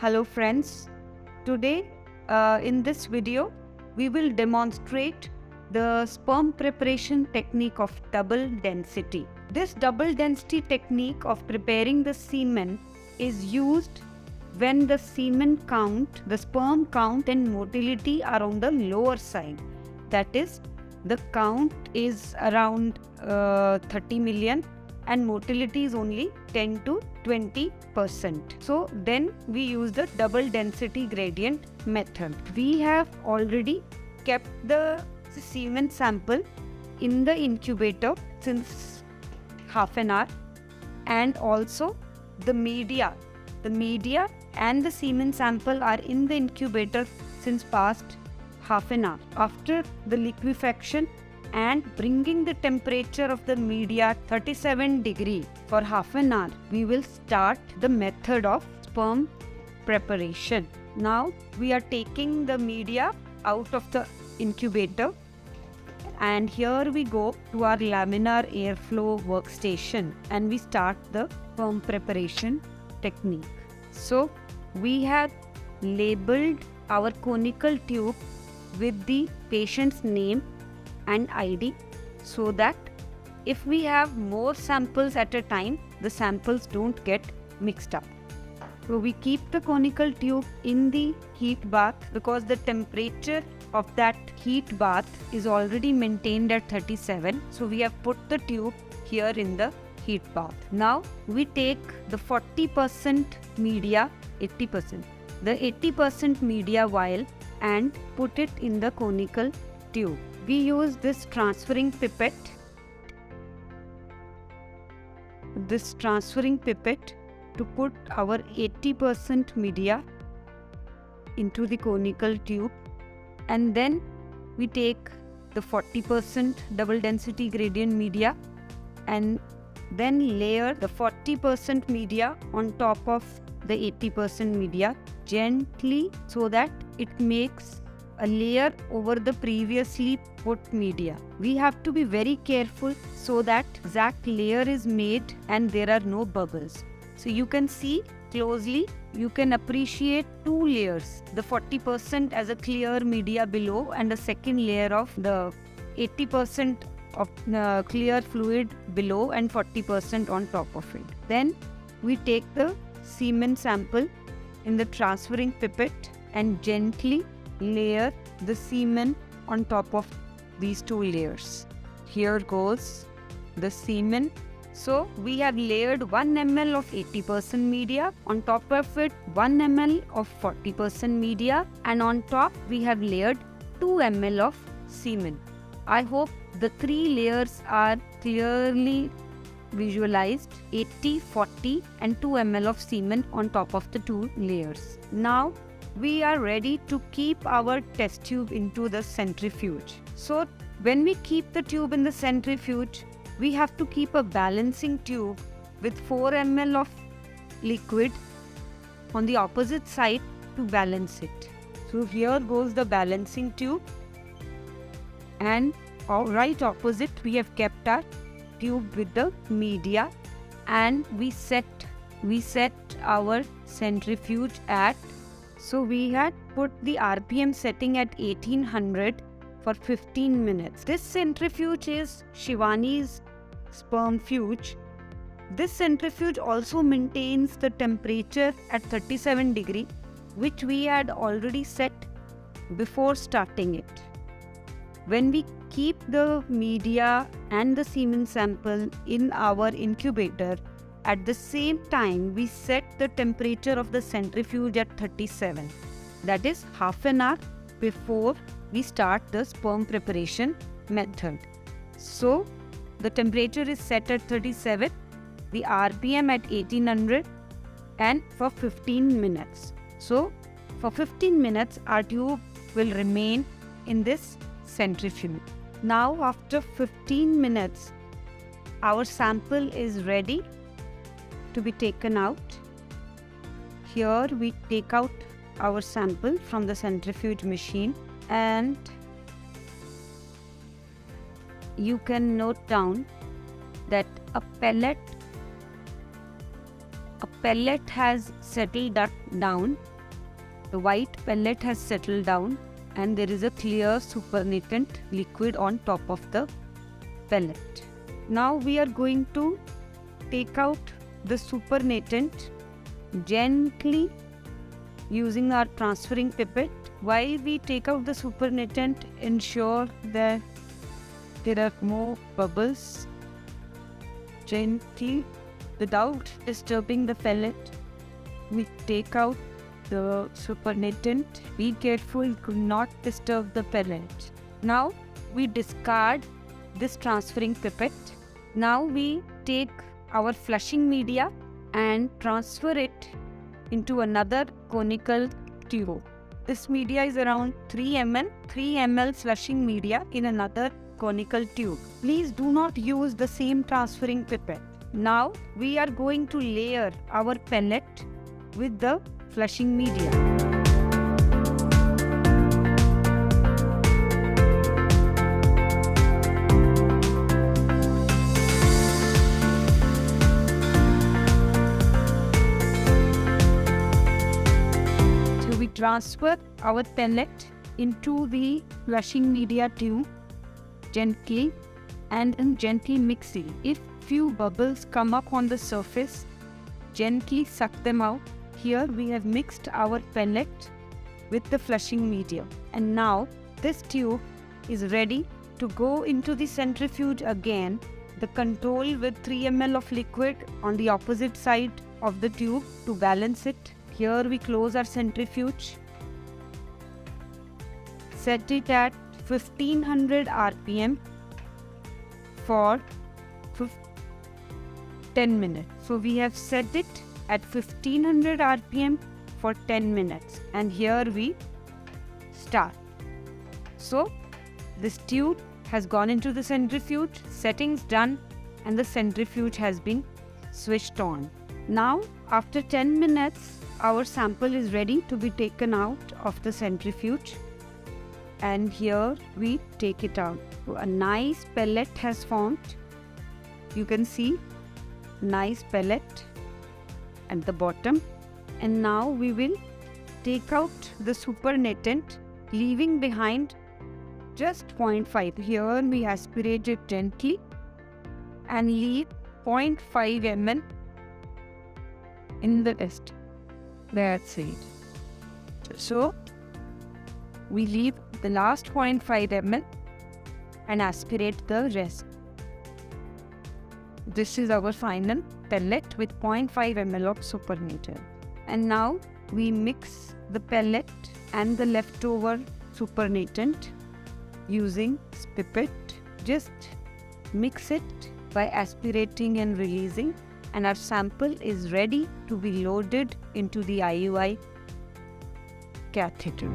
Hello friends, today in this video we will demonstrate the sperm preparation technique of double density. This double density technique of preparing the semen is used when the semen count, the sperm count and motility are on the lower side. That is, the count is around 30 million and motility is only 10 to 20%. So then we use the double density gradient method. We have already kept the semen sample in the incubator since half an hour, and also the media and the semen sample are in the incubator since past half an hour. After the liquefaction and bringing the temperature of the media 37 degree for half an hour, we will start the method of sperm preparation. Now we are taking the media out of the incubator, and here we go to our laminar airflow workstation and we start the sperm preparation technique. So we have labeled our conical tube with the patient's name and ID, so that if we have more samples at a time, the samples don't get mixed up. So we keep the conical tube in the heat bath because the temperature of that heat bath is already maintained at 37. So we have put the tube here in the heat bath. Now we take the 40% media, 80%, the 80% media vial and put it in the conical tube. We use this transferring pipette to put our 80% media into the conical tube, and then we take the 40% double density gradient media and then layer the 40% media on top of the 80% media gently, so that it makes a layer over the previously put media. We have to be very careful so that exact layer is made and there are no bubbles. So you can see closely, you can appreciate two layers, the 40% as a clear media below and a second layer of the 80% of clear fluid below and 40% on top of it. Then we take the semen sample in the transferring pipette and gently layer the semen on top of these two layers. Here goes the semen. So we have layered 1 ml of 80% media, on top of it 1 ml of 40% media, and on top we have layered 2 ml of semen. I hope the three layers are clearly visualized: 80, 40 and 2 ml of semen on top of the two layers. Now we are ready to keep our test tube into the centrifuge. So when we keep the tube in the centrifuge, we have to keep a balancing tube with 4 ml of liquid on the opposite side to balance it. So here goes the balancing tube, and right opposite we have kept our tube with the media, and we set our centrifuge at, so we had put the RPM setting at 1800 for 15 minutes. This centrifuge is Shivani's Spermfuge. This centrifuge also maintains the temperature at 37 degree, which we had already set before starting it. When we keep the media and the semen sample in our incubator, at the same time we set the temperature of the centrifuge at 37. That is half an hour before we start the sperm preparation method. So the temperature is set at 37, the RPM at 1800, and for 15 minutes. So for 15 minutes our tube will remain in this centrifuge. Now after 15 minutes our sample is ready to be taken out. Here we take out our sample from the centrifuge machine, and you can note down that a pellet has settled down The white pellet has settled down and there is a clear supernatant liquid on top of the pellet. Now we are going to take out the supernatant gently using our transferring pipette. While we take out the supernatant, ensure that there are no bubbles. Gently, without disturbing the pellet, we take out the supernatant. Be careful to not disturb the pellet. Now we discard this transferring pipette. Now we take our flushing media and transfer it into another conical tube. This media is around 3 ml flushing media in another conical tube. Please do not use the same transferring pipette. Now we are going to layer our pellet with the flushing media. So we transfer our pellet into the flushing media tube gently and gently mixing. If few bubbles come up on the surface, gently suck them out. Here we have mixed our pellet with the flushing medium, and now this tube is ready to go into the centrifuge again. The control with 3 ml of liquid on the opposite side of the tube to balance it. Here we close our centrifuge, set it at 1500 rpm for 10 minutes. So we have set it at 1500 rpm for 10 minutes, and here we start. So this tube has gone into the centrifuge, settings done, and the centrifuge has been switched on. Now after 10 minutes our sample is ready to be taken out of the centrifuge, and here we take it out. So a nice pellet has formed. You can see nice pellet at the bottom, and now we will take out the supernatant, leaving behind just 0.5. Here we aspirate it gently and leave 0.5 ml in the rest. That's it. So we leave the last 0.5 ml and aspirate the rest. This is our final pellet with 0.5 ml of supernatant. And now we mix the pellet and the leftover supernatant using pipette. Just mix it by aspirating and releasing, and our sample is ready to be loaded into the IUI catheter.